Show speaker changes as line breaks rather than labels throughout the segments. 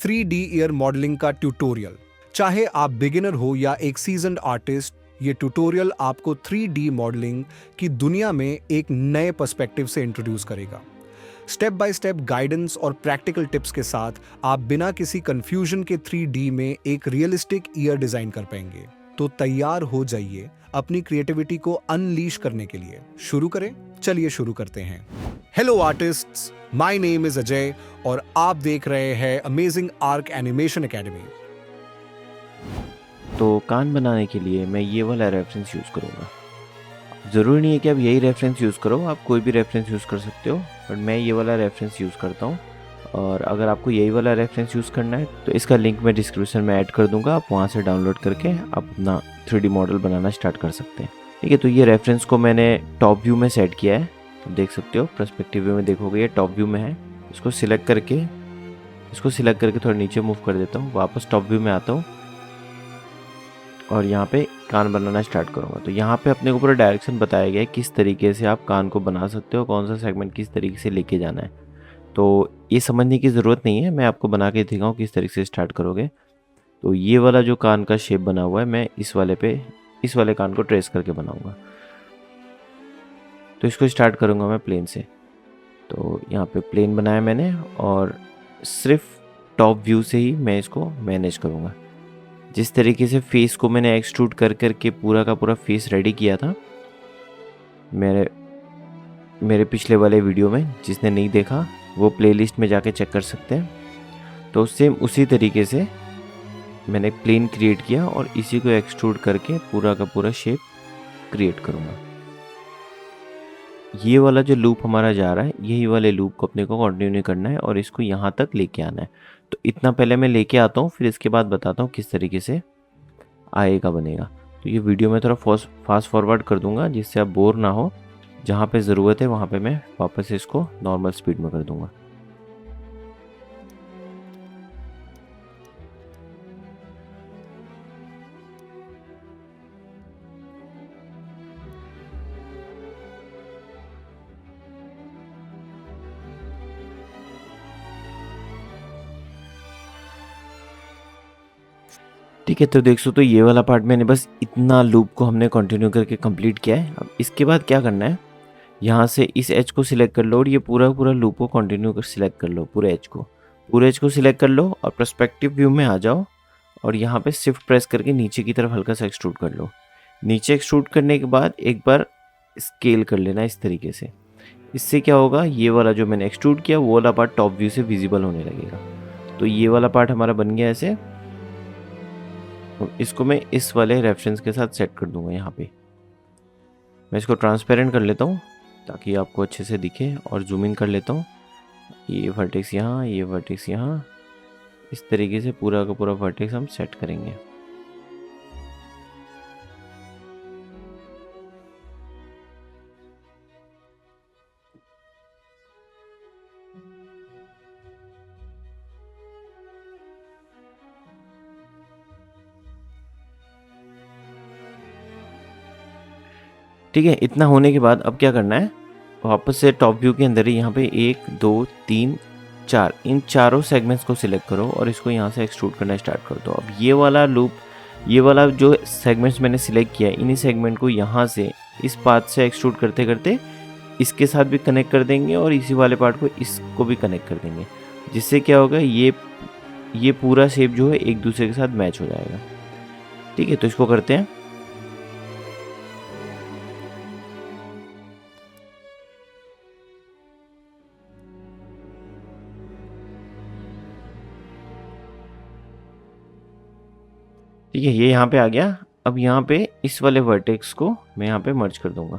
3D year modelling का tutorial. चाहे आप बिगिनर हो या एक सीजन्ड आर्टिस्ट, ये ट्यूटोरियल आपको 3D मॉडलिंग की दुनिया में एक नए पर्सपेक्टिव से इंट्रोड्यूस करेगा। स्टेप बाय स्टेप गाइडेंस और प्रैक्टिकल टिप्स के साथ आप बिना किसी कंफ्यूजन के 3D में एक रियलिस्टिक ईयर डिजाइन कर पाएंगे। तो तैयार हो जाइए अपनी क्रिएटिविटी को अनलीश करने के लिए। शुरू करें? चलिए शुरू करते हैं। Hello artists, my name is Ajay और आप देख रहे हैं अमेजिंग आर्क एनिमेशन एकेडमी।
तो कान बनाने के लिए मैं ये वाला रेफरेंस यूज़ करूँगा। ज़रूरी नहीं है कि आप यही रेफरेंस यूज़ करो, आप कोई भी रेफरेंस यूज़ कर सकते हो, बट मैं ये वाला रेफरेंस यूज़ करता हूँ। और अगर आपको यही वाला रेफरेंस यूज़ करना है तो इसका लिंक मैं डिस्क्रिप्शन में ऐड कर दूँगा, आप वहाँ से डाउनलोड करके आप अपना 3D मॉडल बनाना स्टार्ट कर सकते हैं। ठीक है, तो ये रेफरेंस को मैंने टॉप व्यू में सेट किया है, तो देख सकते हो पर्सपेक्टिव व्यू में देखोगे ये टॉप व्यू में है। इसको सिलेक्ट करके थोड़ा नीचे मूव कर देता हूँ, वापस टॉप व्यू में आता हूँ और यहाँ पे कान बनाना स्टार्ट करूँगा। तो यहाँ पे अपने को पूरा डायरेक्शन बताया गया है किस तरीके से आप कान को बना सकते हो, कौन सा सेगमेंट किस तरीके से लेके जाना है। तो ये समझने की ज़रूरत नहीं है, मैं आपको बना के दिखाऊँ किस तरीके से स्टार्ट करोगे। तो ये वाला जो कान का शेप बना हुआ है मैं इस वाले कान को ट्रेस करके बनाऊँगा। तो इसको स्टार्ट करूँगा मैं प्लेन से। तो यहाँ पे प्लेन बनाया मैंने और सिर्फ टॉप व्यू से ही मैं इसको मैनेज करूँगा। जिस तरीके से फेस को मैंने एक्सट्रूड कर करके पूरा का पूरा फेस रेडी किया था मेरे पिछले वाले वीडियो में, जिसने नहीं देखा वो प्लेलिस्ट में जाके चेक कर सकते हैं। तो सेम उसी तरीके से मैंने प्लेन क्रिएट किया और इसी को एक्सट्रूड करके पूरा का पूरा शेप क्रिएट करूँगा। ये वाला जो लूप हमारा जा रहा है, यही वाले लूप को अपने को कंटिन्यू करना है और इसको यहाँ तक लेके आना है। तो इतना पहले मैं लेके आता हूँ, फिर इसके बाद बताता हूँ किस तरीके से आएगा बनेगा। तो ये वीडियो में थोड़ा फास्ट फॉरवर्ड कर दूंगा जिससे आप बोर ना हो। जहाँ पे ज़रूरत है वहाँ पे मैं वापस से इसको नॉर्मल स्पीड में कर दूंगा। ठीक है, तो देख सो तो ये वाला पार्ट मैंने बस इतना लूप को हमने कंटिन्यू करके कंप्लीट किया है। अब इसके बाद क्या करना है, यहाँ से इस एज को सिलेक्ट कर लो और ये पूरा लूप को कंटिन्यू कर सिलेक्ट कर लो, पूरे एज को सिलेक्ट कर लो और पर्सपेक्टिव व्यू में आ जाओ और यहाँ पे शिफ्ट प्रेस करके नीचे की तरफ हल्का सा एक्सट्रूड कर लो। नीचे एक्सट्रूड करने के बाद एक बार स्केल कर लेना इस तरीके से। इससे क्या होगा, ये वाला जो मैंने एक्सट्रूड किया वो वाला पार्ट टॉप व्यू से विजिबल होने लगेगा। तो ये वाला पार्ट हमारा बन गया ऐसे। इसको मैं इस वाले रेफरेंस के साथ सेट कर दूंगा। यहाँ पे मैं इसको ट्रांसपेरेंट कर लेता हूँ ताकि आपको अच्छे से दिखे और जूम इन कर लेता हूँ। ये वर्टेक्स यहाँ, ये वर्टेक्स यहाँ, इस तरीके से पूरा का पूरा वर्टेक्स हम सेट करेंगे। ठीक है, इतना होने के बाद अब क्या करना है, वापस से टॉप व्यू के अंदर ही यहाँ पे 1 2 3 4 इन चारों सेगमेंट्स को सिलेक्ट करो और इसको यहाँ से एक्सट्रूड करना स्टार्ट कर दो। अब ये वाला लूप, ये वाला जो सेगमेंट्स मैंने सिलेक्ट किया है, इन्हीं सेगमेंट को यहाँ से इस पाथ से एक्सट्रूड करते करते इसके साथ भी कनेक्ट कर देंगे और इसी वाले पार्ट को इसको भी कनेक्ट कर देंगे। जिससे क्या होगा, ये पूरा शेप जो है एक दूसरे के साथ मैच हो जाएगा। ठीक है, तो इसको करते हैं। ठीक है, ये यहाँ पे आ गया। अब यहाँ पे इस वाले वर्टेक्स को मैं यहाँ पे मर्ज कर दूंगा।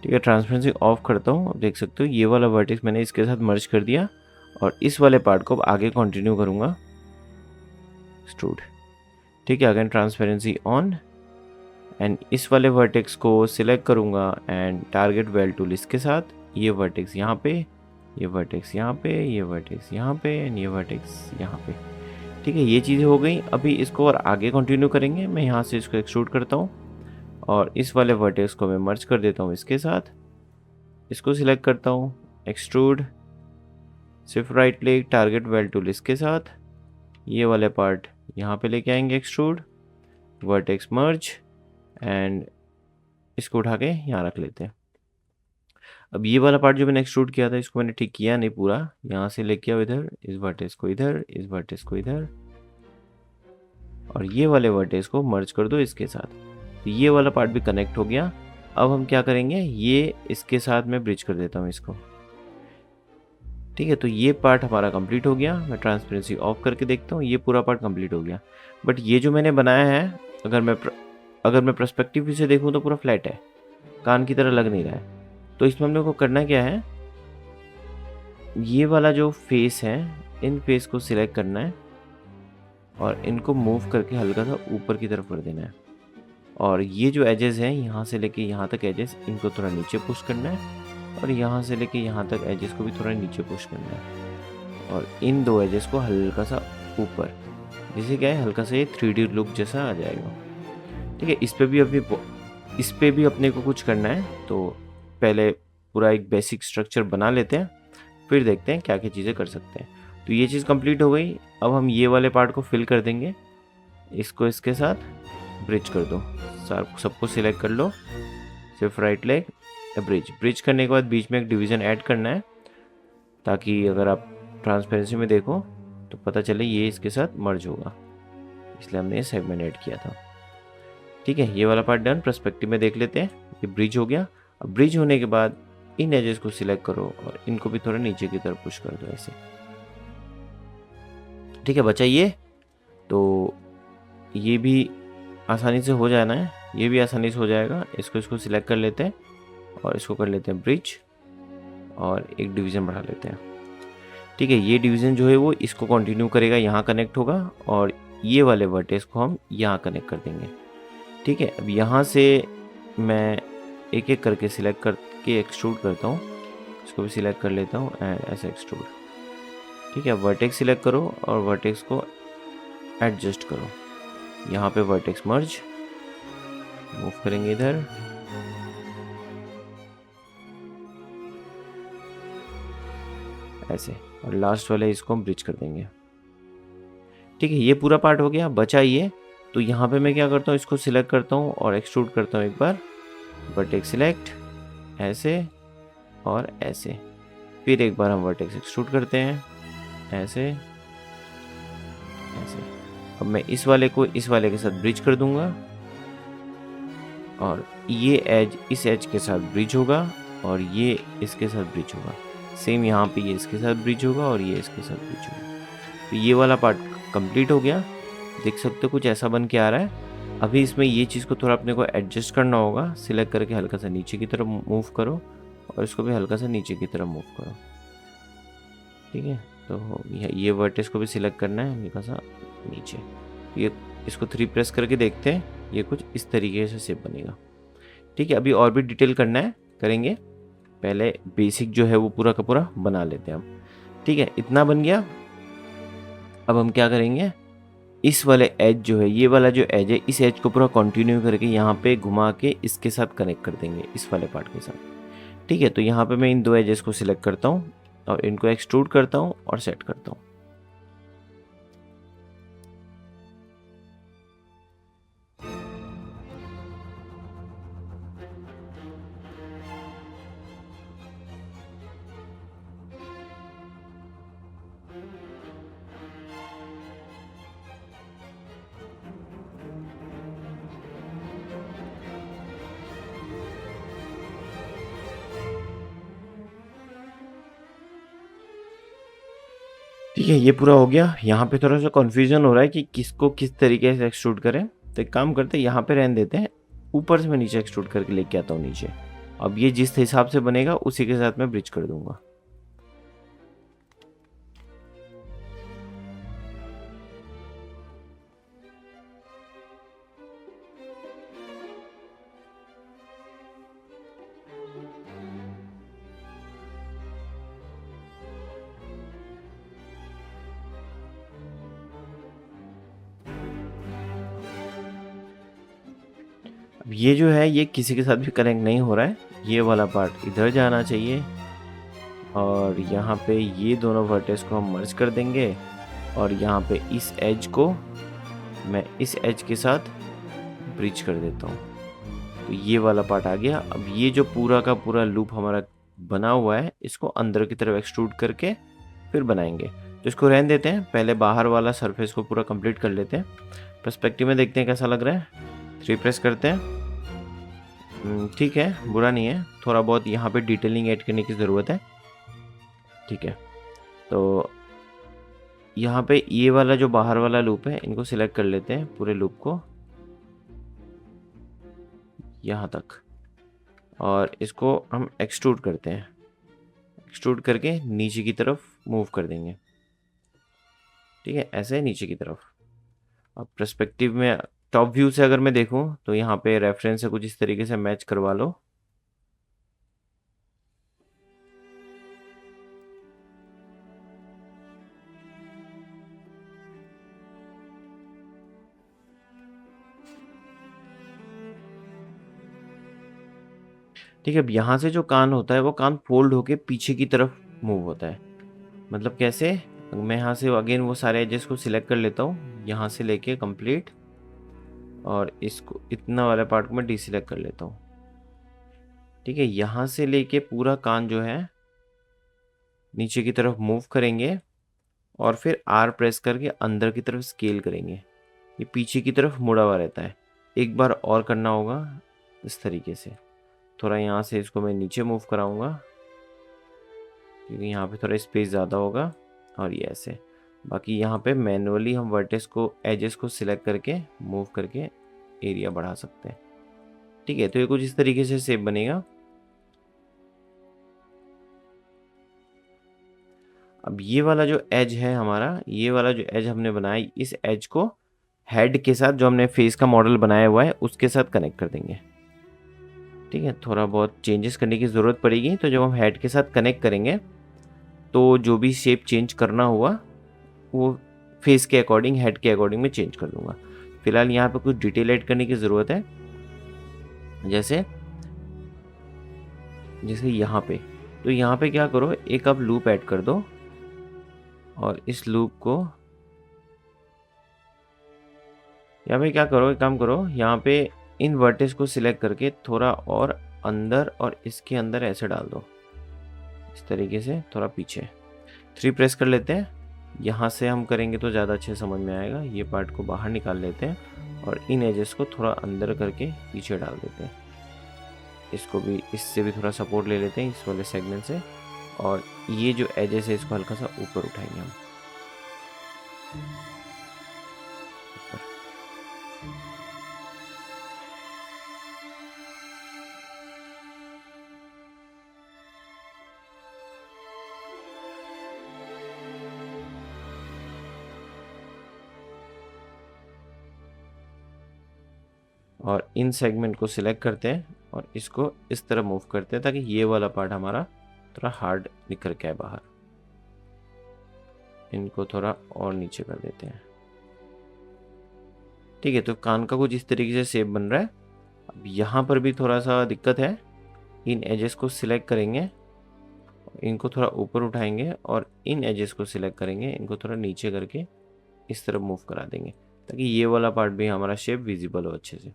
ठीक है, ट्रांसपेरेंसी ऑफ करता हूँ। अब देख सकते हो ये वाला वर्टेक्स मैंने इसके साथ मर्ज कर दिया और इस वाले पार्ट को अब आगे कंटिन्यू करूँगा एक्सट्रूड। ठीक है, अगेन ट्रांसपेरेंसी ऑन एंड इस वाले वर्टेक्स को सिलेक्ट करूँगा एंड टारगेट वेल टूल इसके साथ ये वर्टेक्स यहाँ पे, ये वर्टेक्स यहाँ पे, ये वर्टेक्स यहाँ पे एंड ये वर्टेक्स यहाँ पे। ठीक है, ये चीज़ें हो गई। अभी इसको और आगे कंटिन्यू करेंगे। मैं यहाँ से इसको एक्सट्रूड करता हूँ और इस वाले वर्टेक्स को मैं मर्ज कर देता हूँ इसके साथ। इसको सिलेक्ट करता हूँ, extrude, shift right click, target well tool इसके साथ ये वाले पार्ट यहाँ पे लेके आएंगे एक्सट्रूड, वर्टेक्स मर्ज, एंड इसको उठा के यहाँ रख लेते हैं। अब ये वाला पार्ट जो मैंने एक्सट्रूड किया था इसको मैंने ठीक किया नहीं पूरा, यहाँ से लेके आओ इधर, इस वर्टेक्स को इधर, इस वर्टेक्स को इधर, और ये वाले वर्टेक्स को मर्ज कर दो इसके साथ। तो ये वाला पार्ट भी कनेक्ट हो गया। अब हम क्या करेंगे, ये इसके साथ मैं ब्रिज कर देता हूँ इसको। ठीक है, तो ये पार्ट हमारा कंप्लीट हो गया। मैं ट्रांसपेरेंसी ऑफ करके देखता हूँ, ये पूरा पार्ट कंप्लीट हो गया। बट ये जो मैंने बनाया है, अगर मैं पर्सपेक्टिव से देखूँ तो पूरा फ्लैट है, कान की तरह लग नहीं रहा है। तो इसमें हम लोग को करना क्या है, ये वाला जो फेस है, इन फेस को सिलेक्ट करना है और इनको मूव करके हल्का सा ऊपर की तरफ कर देना है। और ये जो एजेस हैं यहाँ से लेके यहाँ तक एजेस, इनको थोड़ा नीचे पुश करना है, और यहाँ से लेके यहाँ तक एजेस को भी थोड़ा नीचे पुश करना है, और इन दो एजेस को हल्का सा ऊपर, जिससे क्या है हल्का सा ये 3D लुक जैसा आ जाएगा। ठीक है, इस पे भी अपने को कुछ करना है। तो पहले पूरा एक बेसिक स्ट्रक्चर बना लेते हैं, फिर देखते हैं क्या क्या चीज़ें कर सकते हैं। तो ये चीज़ कंप्लीट हो गई। अब हम ये वाले पार्ट को फिल कर देंगे, इसको इसके साथ ब्रिज कर दो, सबको सिलेक्ट कर लो, सिर्फ राइट लेग, ब्रिज करने के बाद बीच में एक डिवीज़न ऐड करना है, ताकि अगर आप ट्रांसपेरेंसी में देखो तो पता चले ये इसके साथ मर्ज होगा, इसलिए हमने ये सेगमेंट ऐड किया था। ठीक है, ये वाला पार्ट डन। पर्सपेक्टिव में देख लेते हैं, ये ब्रिज हो गया। अब ब्रिज होने के बाद इन एजेस को सिलेक्ट करो और इनको भी थोड़ा नीचे की तरफ पुश कर दो ऐसे। ठीक है, बचा ये, तो ये भी आसानी से हो जाना है, ये भी आसानी से हो जाएगा। इसको सिलेक्ट कर लेते हैं और इसको कर लेते हैं ब्रिज, और एक डिवीज़न बढ़ा लेते हैं। ठीक है, ये डिवीज़न जो है वो इसको कंटिन्यू करेगा, यहाँ कनेक्ट होगा, और ये वाले वर्टेक्स को हम यहाँ कनेक्ट कर देंगे। ठीक है, अब यहाँ से मैं एक एक करके सिलेक्ट करके एक्सट्रूड करता हूँ, इसको भी सिलेक्ट कर लेता हूँ एंड ऐसे एक्सट्रूड। ठीक है, वर्टेक्स सिलेक्ट करो और वर्टेक्स को एडजस्ट करो, यहाँ पे वर्टेक्स मर्ज, मूव करेंगे इधर, ऐसे, और लास्ट वाले इसको हम ब्रिज कर देंगे। ठीक है, ये पूरा पार्ट हो गया। बचा ये, तो यहाँ पे मैं क्या करता हूँ, इसको सिलेक्ट करता हूँ और एक्सट्रूड करता हूँ एक बार, वर्टेक्स सिलेक्ट, ऐसे और ऐसे, फिर एक बार हम वर्टेक्स एक्सट्रूड करते हैं ऐसे ऐसे। अब मैं इस वाले को इस वाले के साथ ब्रिज कर दूंगा, और ये एज इस एज के साथ ब्रिज होगा, और ये इसके साथ ब्रिज होगा। सेम यहाँ पे ये इसके साथ ब्रिज होगा और ये इसके साथ ब्रिज होगा। तो ये वाला पार्ट कंप्लीट हो गया। देख सकते हो कुछ ऐसा बन के आ रहा है। अभी इसमें ये चीज़ को थोड़ा अपने को एडजस्ट करना होगा। सिलेक्ट करके हल्का सा नीचे की तरफ मूव करो, और इसको भी हल्का सा नीचे की तरफ मूव करो। ठीक है, तो ये वर्टेक्स को भी सिलेक्ट करना है हल्का सा नीचे। ये इसको 3 प्रेस करके देखते हैं, ये कुछ इस तरीके से शेप बनेगा। ठीक है, अभी और भी डिटेल करना है, करेंगे। पहले बेसिक जो है वो पूरा का पूरा बना लेते हैं हम। ठीक है, इतना बन गया। अब हम क्या करेंगे, इस वाले एज जो है, ये वाला जो एज है, इस एज को पूरा कंटिन्यू करके यहाँ पे घुमा के इसके साथ कनेक्ट कर देंगे, इस वाले पार्ट के साथ। ठीक है, तो यहाँ पे मैं इन दो एजेस को सिलेक्ट करता हूँ और इनको एक्सट्रूड करता हूँ और सेट करता हूँ। ठीक है, ये पूरा हो गया। यहाँ पे थोड़ा सा कन्फ्यूजन हो रहा है कि किसको किस तरीके से एक्सट्रूड करें, तो एक काम करते हैं, यहाँ पे रहने देते हैं, ऊपर से मैं नीचे एक्सट्रूड करके लेके आता हूँ नीचे। अब ये जिस हिसाब से बनेगा उसी के साथ मैं ब्रिज कर दूंगा। अब ये जो है ये किसी के साथ भी कनेक्ट नहीं हो रहा है, ये वाला पार्ट इधर जाना चाहिए, और यहाँ पे ये दोनों वर्टेक्स को हम मर्ज कर देंगे और यहाँ पे इस एज को मैं इस एज के साथ ब्रिज कर देता हूँ। तो ये वाला पार्ट आ गया। अब ये जो पूरा का पूरा लूप हमारा बना हुआ है, इसको अंदर की तरफ एक्सट्रूड करके फिर बनाएंगे। तो इसको रहने देते हैं, पहले बाहर वाला सरफेस को पूरा कंप्लीट कर लेते हैं। पर्सपेक्टिव में देखते हैं कैसा लग रहा है। 3 प्रेस करते हैं। ठीक है, बुरा नहीं है। थोड़ा बहुत यहाँ पे डिटेलिंग ऐड करने की ज़रूरत है। ठीक है, तो यहाँ पे ये वाला जो बाहर वाला लूप है, इनको सिलेक्ट कर लेते हैं, पूरे लूप को यहाँ तक, और इसको हम एक्सट्रूड करते हैं। एक्सट्रूड करके नीचे की तरफ मूव कर देंगे। ठीक है, ऐसे नीचे की तरफ। अब पर्सपेक्टिव में टॉप व्यू से अगर मैं देखूं तो यहाँ पे रेफरेंस से कुछ इस तरीके से मैच करवा लो। ठीक है, अब यहाँ से जो कान होता है वो कान फोल्ड होके पीछे की तरफ मूव होता है। मतलब कैसे? मैं यहाँ से अगेन वो सारे एजेस को सिलेक्ट कर लेता हूँ, यहाँ से लेके कंप्लीट, और इसको इतना वाला पार्ट को मैं डीसिलेक्ट कर लेता हूँ। ठीक है, यहाँ से लेके पूरा कान जो है नीचे की तरफ मूव करेंगे और फिर आर प्रेस करके अंदर की तरफ स्केल करेंगे। ये पीछे की तरफ मुड़ा हुआ रहता है। एक बार और करना होगा इस तरीके से। थोड़ा यहाँ से इसको मैं नीचे मूव कराऊंगा क्योंकि यहाँ पे थोड़ा स्पेस ज़्यादा होगा, और ये ऐसे। बाकी यहाँ पे मैनुअली हम वर्टेक्स को, एजेस को सिलेक्ट करके मूव करके एरिया बढ़ा सकते हैं। ठीक है, तो ये कुछ इस तरीके से शेप बनेगा। अब ये वाला जो एज है हमारा, ये वाला जो एज हमने बनाया, इस एज को हेड के साथ, जो हमने फेस का मॉडल बनाया हुआ है उसके साथ कनेक्ट कर देंगे। ठीक है, थोड़ा बहुत चेंजेस करने की ज़रूरत पड़ेगी। तो जब हम हेड के साथ कनेक्ट करेंगे तो जो भी शेप चेंज करना हुआ वो फेस के अकॉर्डिंग, हेड के अकॉर्डिंग मैं चेंज कर दूंगा। फिलहाल यहाँ पे कुछ डिटेल ऐड करने की ज़रूरत है, जैसे यहाँ पे। तो यहाँ पे क्या करो, एक आप लूप ऐड कर दो, और इस लूप को यहाँ पे क्या करो, एक काम करो, यहाँ पे इन वर्टेक्स को सिलेक्ट करके थोड़ा और अंदर और इसके अंदर ऐसे डाल दो, इस तरीके से थोड़ा पीछे। 3 प्रेस कर लेते हैं। यहाँ से हम करेंगे तो ज़्यादा अच्छे समझ में आएगा। ये पार्ट को बाहर निकाल लेते हैं और इन एजेस को थोड़ा अंदर करके पीछे डाल देते हैं। इसको भी, इससे भी थोड़ा सपोर्ट ले लेते हैं इस वाले सेगमेंट से, और ये जो एजेस है इसको हल्का सा ऊपर उठाएंगे हम। और इन सेगमेंट को सिलेक्ट करते हैं और इसको इस तरह मूव करते हैं ताकि ये वाला पार्ट हमारा थोड़ा हार्ड निकल के आए बाहर। इनको थोड़ा और नीचे कर देते हैं। ठीक है, तो कान का कुछ इस तरीके से शेप बन रहा है। अब यहाँ पर भी थोड़ा सा दिक्कत है। इन एजेस को सिलेक्ट करेंगे, इनको थोड़ा ऊपर उठाएंगे, और इन एजेस को सिलेक्ट करेंगे, इनको थोड़ा नीचे करके इस तरफ मूव करा देंगे ताकि ये वाला पार्ट भी हमारा शेप विजिबल हो अच्छे से।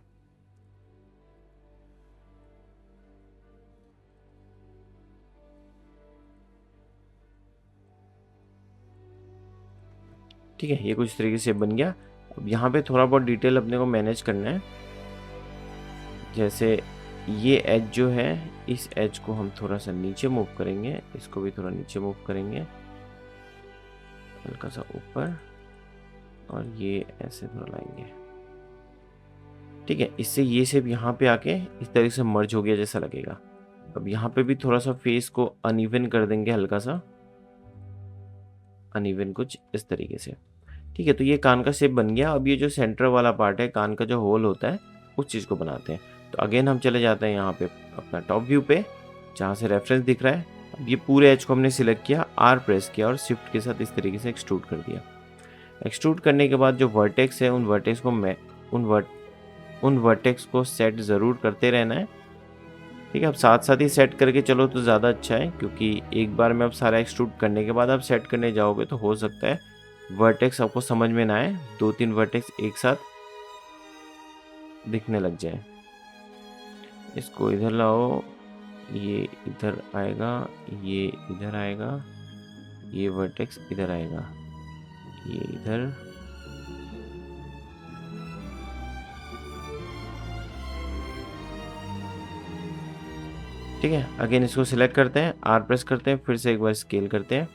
ठीक है, ये कुछ तरीके से बन गया। अब यहाँ पे थोड़ा बहुत डिटेल अपने को मैनेज करना है। जैसे ये एज जो है, इस एज को हम थोड़ा सा नीचे मूव करेंगे, इसको भी थोड़ा नीचे मूव करेंगे, हल्का सा ऊपर, और ये ऐसे थोड़ा लाएंगे। ठीक है, इससे ये शेप यहाँ पे आके इस तरीके से मर्ज हो गया जैसा लगेगा। अब यहाँ पे भी थोड़ा सा फेस को अनइवन कर देंगे, हल्का सा अनइवन कुछ इस तरीके से। ठीक है, तो ये कान का शेप बन गया। अब ये जो सेंटर वाला पार्ट है, कान का जो होल होता है, उस चीज़ को बनाते हैं। तो अगेन हम चले जाते हैं यहाँ पे अपना टॉप व्यू पे, जहाँ से रेफरेंस दिख रहा है। अब ये पूरे एज को हमने सिलेक्ट किया, आर प्रेस किया और शिफ्ट के साथ इस तरीके से एक्सट्रूड कर दिया। एक्सट्रूड करने के बाद जो वर्टेक्स है, उन वर्टेक्स को मैं उन वर्टेक्स को सेट ज़रूर करते रहना है। ठीक है, अब साथ साथ ही सेट करके चलो तो ज़्यादा अच्छा है, क्योंकि एक बार में अब सारा एक्सट्रूड करने के बाद आप सेट करने जाओगे तो हो सकता है वर्टेक्स आपको समझ में ना आए, 2-3 वर्टेक्स एक साथ दिखने लग जाए। इसको इधर लाओ, ये इधर आएगा, ये इधर आएगा, ये वर्टेक्स इधर आएगा, ये इधर, ठीक है। अगेन इसको सिलेक्ट करते हैं, आर प्रेस करते हैं, फिर से एक बार स्केल करते हैं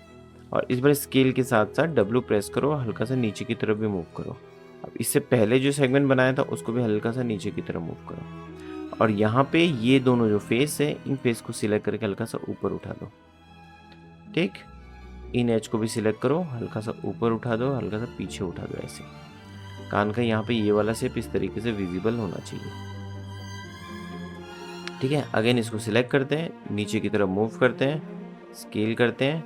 और इस बार स्केल के साथ साथ डब्ल्यू प्रेस करो, हल्का सा नीचे की तरफ भी मूव करो। अब इससे पहले जो सेगमेंट बनाया था उसको भी हल्का सा नीचे की तरफ मूव करो और यहाँ पे ये दोनों जो फेस है, इन फेस को सिलेक्ट करके हल्का सा ऊपर उठा दो, ठीक। इन एज को भी सिलेक्ट करो, हल्का सा ऊपर उठा दो, हल्का सा पीछे उठा दो। ऐसे कान का यहाँ पे ये वाला शेप इस तरीके से विजिबल होना चाहिए, ठीक है। अगेन इसको सिलेक्ट करते हैं, नीचे की तरफ मूव करते हैं, स्केल करते हैं,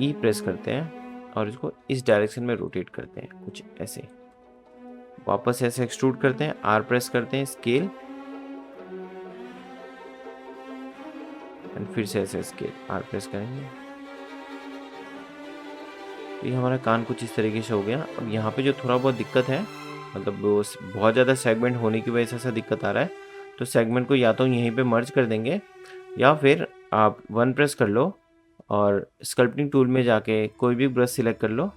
ई प्रेस करते हैं और इसको इस डायरेक्शन में रोटेट करते हैं, कुछ ऐसे। वापस ऐसे एक्सट्रूड करते हैं, आर प्रेस करते हैं, स्केल एंड फिर से ऐसे स्केल, आर प्रेस करेंगे। तो ये हमारा कान कुछ इस तरीके से हो गया। अब यहाँ पे जो थोड़ा बहुत दिक्कत है, मतलब बहुत ज़्यादा सेगमेंट होने की वजह से ऐसा दिक्कत आ रहा है, तो सेगमेंट को या तो यहीं पे मर्ज कर देंगे या फिर आप 1 प्रेस कर लो और स्कल्पटिंग टूल में जाके कोई भी ब्रश सिलेक्ट कर लो।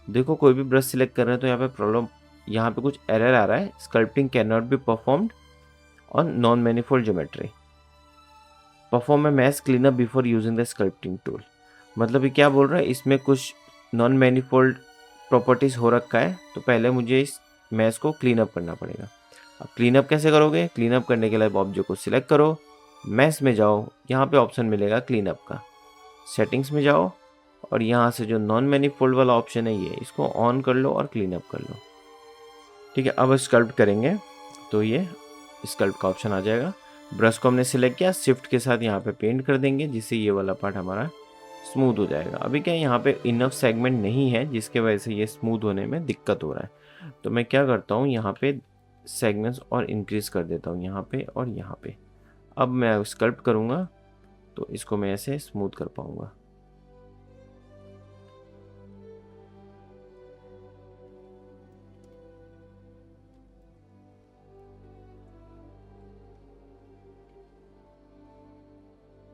देखो कोई भी ब्रश सिलेक्ट कर रहे हैं तो यहाँ पे प्रॉब्लम, यहाँ पे कुछ एरर आ रहा है, sculpting can not be performed on non manifold geometry, perform a mesh cleanup before using the sculpting tool. मतलब ये क्या बोल रहा है, इसमें कुछ नॉन मैनिफोल्ड प्रॉपर्टीज हो रखा है, तो पहले मुझे इस मैश को क्लीन अप करना पड़ेगा। अब क्लीन अप कैसे करोगे? क्लीन अप करने के लिए ऑब्जेक्ट को सिलेक्ट करो, मैश में जाओ, यहाँ पे ऑप्शन मिलेगा क्लीन अप का, सेटिंग्स में जाओ और यहाँ से जो नॉन मैनिफोल्ड वाला ऑप्शन है ये, इसको ऑन कर लो और क्लीन अप कर लो, ठीक है। अब स्कल्प्ट करेंगे तो ये स्कल्प्ट का ऑप्शन आ जाएगा। ब्रश को हमने सिलेक्ट किया, शिफ्ट के साथ यहाँ पे पेंट कर देंगे जिससे ये वाला पार्ट हमारा स्मूथ हो जाएगा। अभी क्या यहाँ पे इनफ सेगमेंट नहीं है जिसके वजह से ये स्मूथ होने में दिक्कत हो रहा है, तो मैं क्या करता हूँ यहाँ पे सेगमेंट्स और इंक्रीज कर देता हूँ यहाँ पे और यहाँ पे। अब मैं स्कल्प्ट करूँगा तो इसको मैं ऐसे स्मूथ कर पाऊँगा।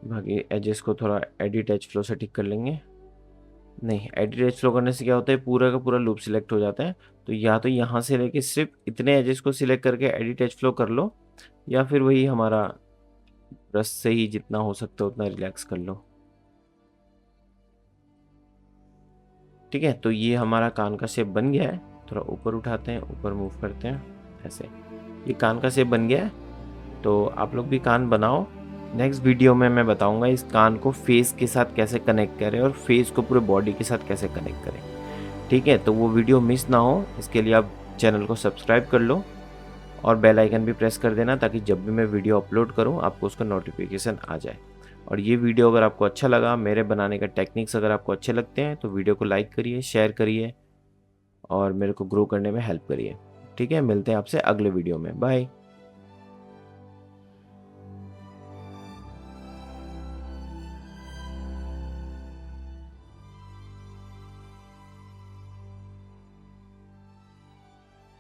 बाकी एजेस को थोड़ा एडिट एज फ्लो से ठीक कर लेंगे। नहीं, एडिट एज फ्लो करने से क्या होता है, पूरा का पूरा लूप सिलेक्ट हो जाता है, तो या तो यहाँ से लेके सिर्फ इतने एजेस को सिलेक्ट करके एडिट एज फ्लो कर लो, या फिर वही हमारा ब्रश से ही जितना हो सकता है उतना रिलैक्स कर लो, ठीक है। तो ये हमारा कान का शेप बन गया है। थोड़ा ऊपर उठाते हैं, ऊपर मूव करते हैं, ऐसे ये कान का शेप बन गया है। तो आप लोग भी कान बनाओ। नेक्स्ट वीडियो में मैं बताऊंगा इस कान को फेस के साथ कैसे कनेक्ट करें और फेस को पूरे बॉडी के साथ कैसे कनेक्ट करें, ठीक है। तो वो वीडियो मिस ना हो, इसके लिए आप चैनल को सब्सक्राइब कर लो और बेल आइकन भी प्रेस कर देना, ताकि जब भी मैं वीडियो अपलोड करूं आपको उसका नोटिफिकेशन आ जाए। और ये वीडियो अगर आपको अच्छा लगा, मेरे बनाने का टेक्निक्स अगर आपको अच्छे लगते हैं, तो वीडियो को लाइक करिए, शेयर करिए और मेरे को ग्रो करने में हेल्प करिए, ठीक है। मिलते हैं आपसे अगले वीडियो में, बाय।